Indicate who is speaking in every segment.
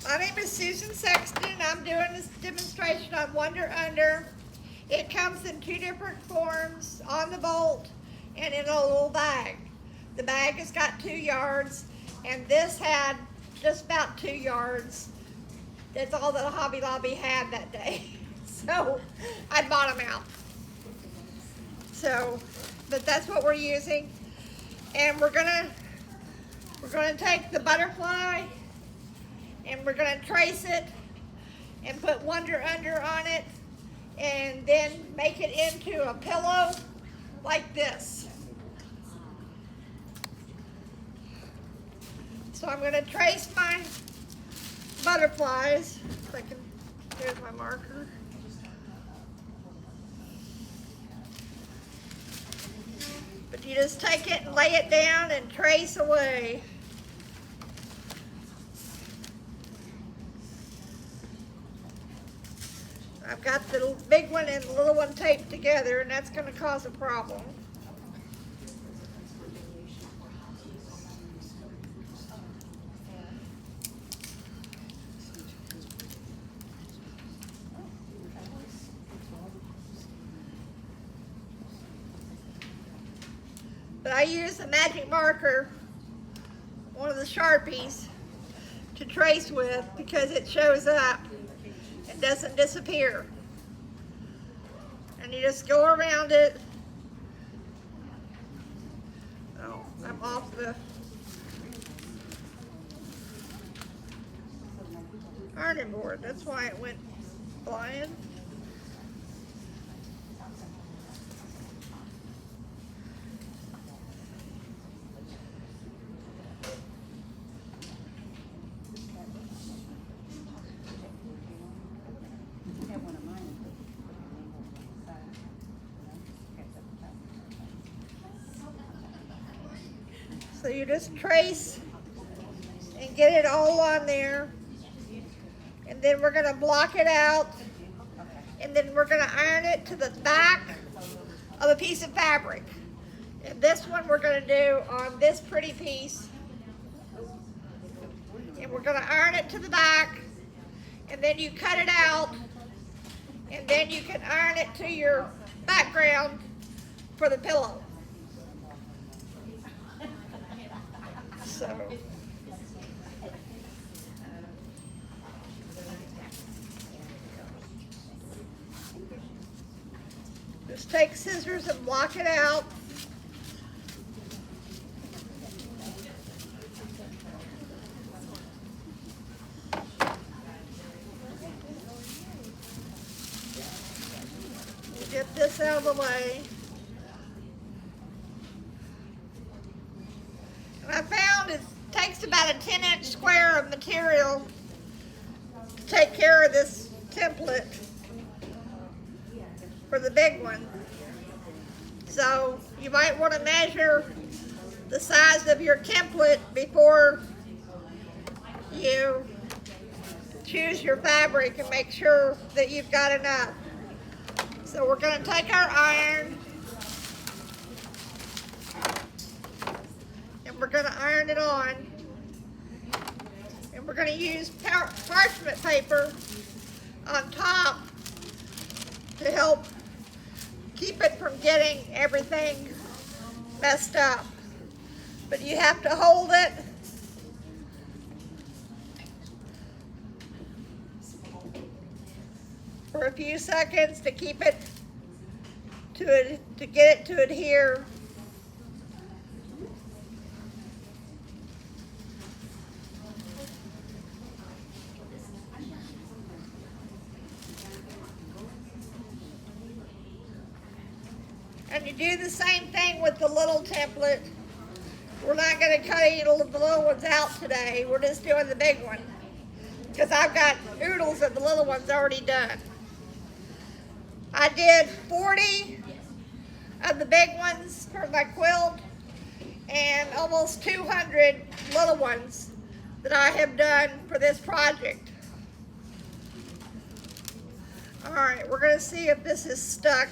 Speaker 1: My name is Susan Sexton. I'm doing this demonstration on Wonder Under. It comes in two different forms, on the bolt and in a little bag. The bag has got 2 yards, and this had just about 2 yards. That's all that Hobby Lobby had that day. So I bought them out. So, but that's what we're using. And we're gonna take the butterfly and we're gonna trace it and put Wonder Under on it and then make it into a pillow like this. So I'm gonna trace my butterflies. If I can, there's my marker. But you just take it and lay it down and trace away. I've got the big one and the little one taped together, and that's going to cause a problem. But I use a magic marker, one of the Sharpies, to trace with because it shows up. It doesn't disappear. And you just go around it. Oh, I'm off the ironing board. That's why it went flying. So you just trace and get it all on there. And then we're gonna block it out. And then we're gonna iron it to the back of a piece of fabric. And this one we're gonna do on this pretty piece. And we're gonna iron it to the back. And then you cut it out. And then you can iron it to your background for the pillow. So just take scissors and block it out. Get this out of the way. And I found it takes about a 10-inch square of material to take care of this template for the big one. So you might want to measure the size of your template before you choose your fabric and make sure that you've got enough. So we're going to take our iron and we're going to iron it on. And we're going to use parchment paper on top to help keep it from getting everything messed up. But you have to hold it for a few seconds to keep it to get it to adhere. And you do the same thing with the little template. We're not going to cut any of the little ones out today. We're just doing the big one because I've got oodles of the little ones already done. I did 40 of the big ones for my quilt and almost 200 little ones that I have done for this project. All right, we're going to see if this is stuck.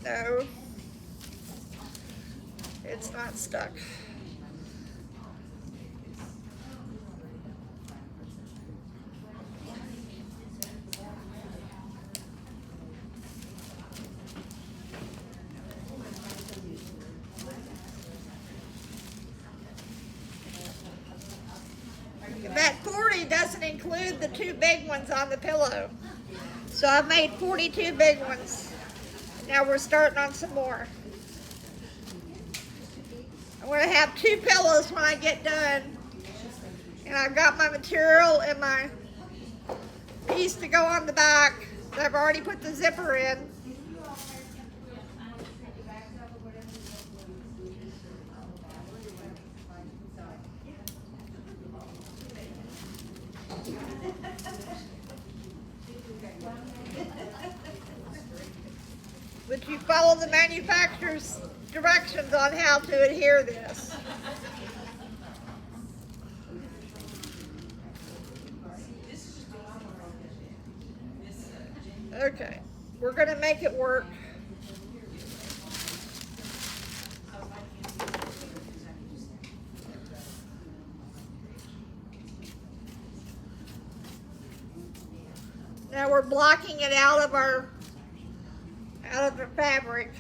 Speaker 1: No, it's not stuck. That 40 doesn't include the 2 big ones on the pillow. So I've made 42 big ones. Now we're starting on some more. I'm going to have 2 pillows when I get done. And I've got my material and my piece to go on the back. I've already put the zipper in. But you follow the manufacturer's directions on how to adhere this. Okay, we're going to make it work. Now we're blocking it out of the fabric.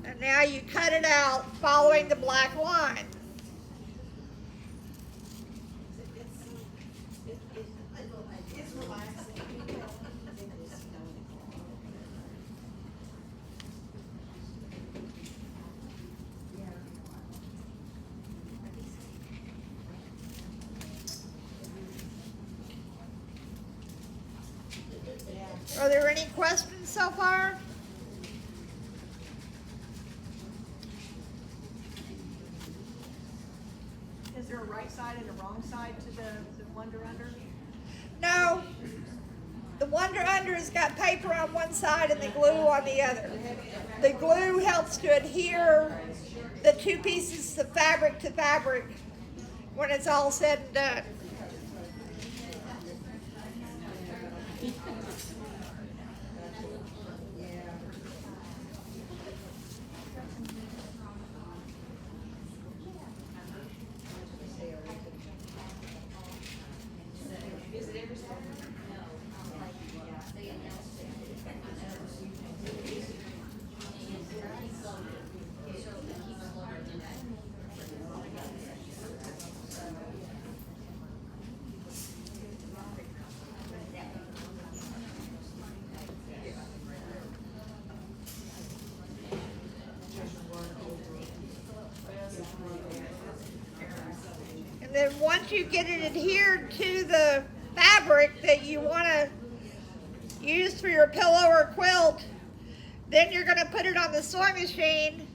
Speaker 1: And now you cut it out following the black line. Are there any questions so far?
Speaker 2: Is there a right side and a wrong side to the Wonder Under?
Speaker 1: No. The Wonder Under has got paper on one side and the glue on the other. The glue helps to adhere the 2 pieces of fabric to fabric when it's all said and done. And then once you get it adhered to the fabric that you want to use for your pillow or quilt, then you're going to put it on the sewing machine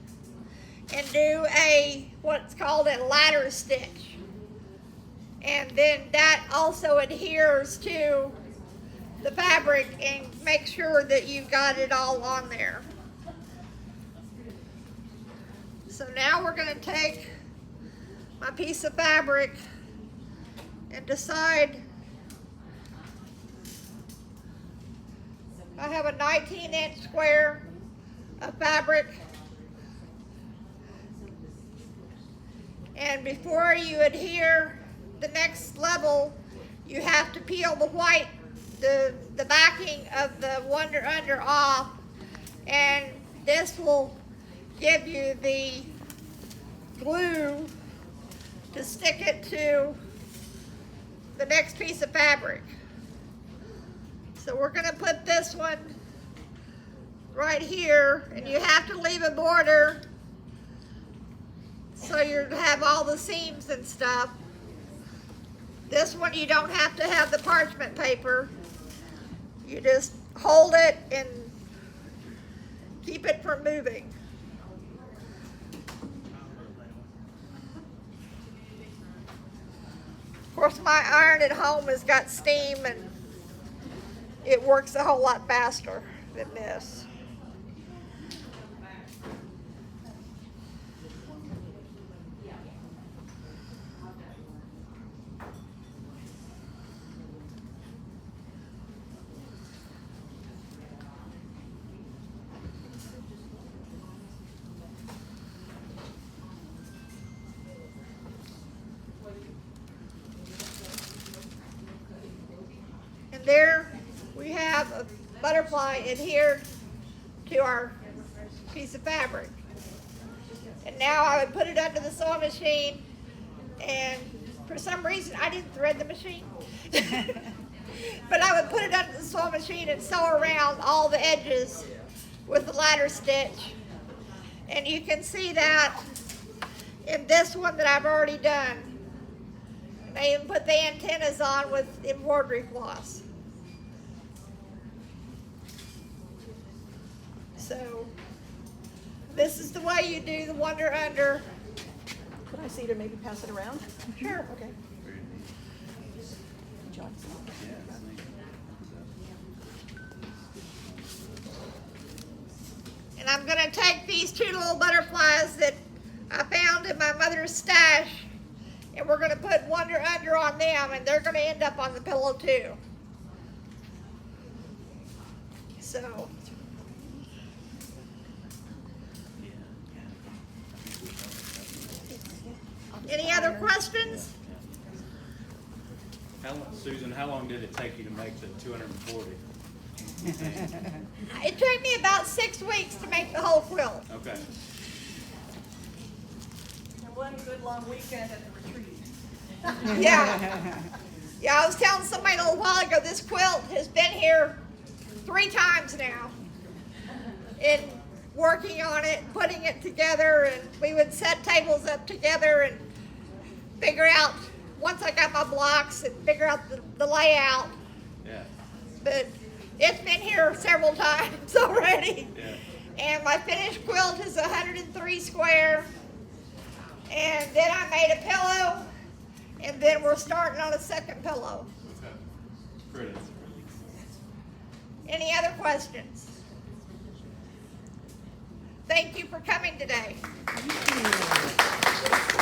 Speaker 1: and do what's called a ladder stitch. And then that also adheres to the fabric and make sure that you've got it all on there. So now we're going to take my piece of fabric and decide. I have a 19-inch square of fabric. And before you adhere the next level, you have to peel the backing of the Wonder Under off, and this will give you the glue to stick it to the next piece of fabric. So we're going to put this one right here, and you have to leave a border so you have all the seams and stuff. This one you don't have to have the parchment paper. You just hold it and keep it from moving. Of course, my iron at home has got steam and it works a whole lot faster than this. And there we have a butterfly adhered to our piece of fabric. And now I would put it under the sewing machine, and for some reason I didn't thread the machine. But I would put it under the sewing machine and sew around all the edges with the ladder stitch. And you can see that in this one that I've already done. And I even put the antennas on with embroidery floss. So this is the way you do the wonder under.
Speaker 2: Could I see to maybe pass it around?
Speaker 1: Sure.
Speaker 2: Okay. Would you like some?
Speaker 1: And I'm gonna take these two little butterflies that I found in my mother's stash, and we're gonna put wonder under on them, and they're gonna end up on the pillow too. So. Any other questions?
Speaker 3: Susan, how long did it take you to make the 240?
Speaker 1: It took me about 6 weeks to make the whole quilt.
Speaker 3: Okay.
Speaker 2: And one good long weekend at the retreat.
Speaker 1: Yeah. Yeah, I was telling somebody a little while ago, this quilt has been here 3 times now. And working on it, putting it together, and we would set tables up together and figure out, once I got my blocks, and figure out the layout.
Speaker 3: Yeah.
Speaker 1: But it's been here several times already.
Speaker 3: Yeah.
Speaker 1: And my finished quilt is 103 square. And then I made a pillow, and then we're starting on a second pillow.
Speaker 3: Okay. Pretty.
Speaker 1: Any other questions? Thank you for coming today.
Speaker 2: Thank you.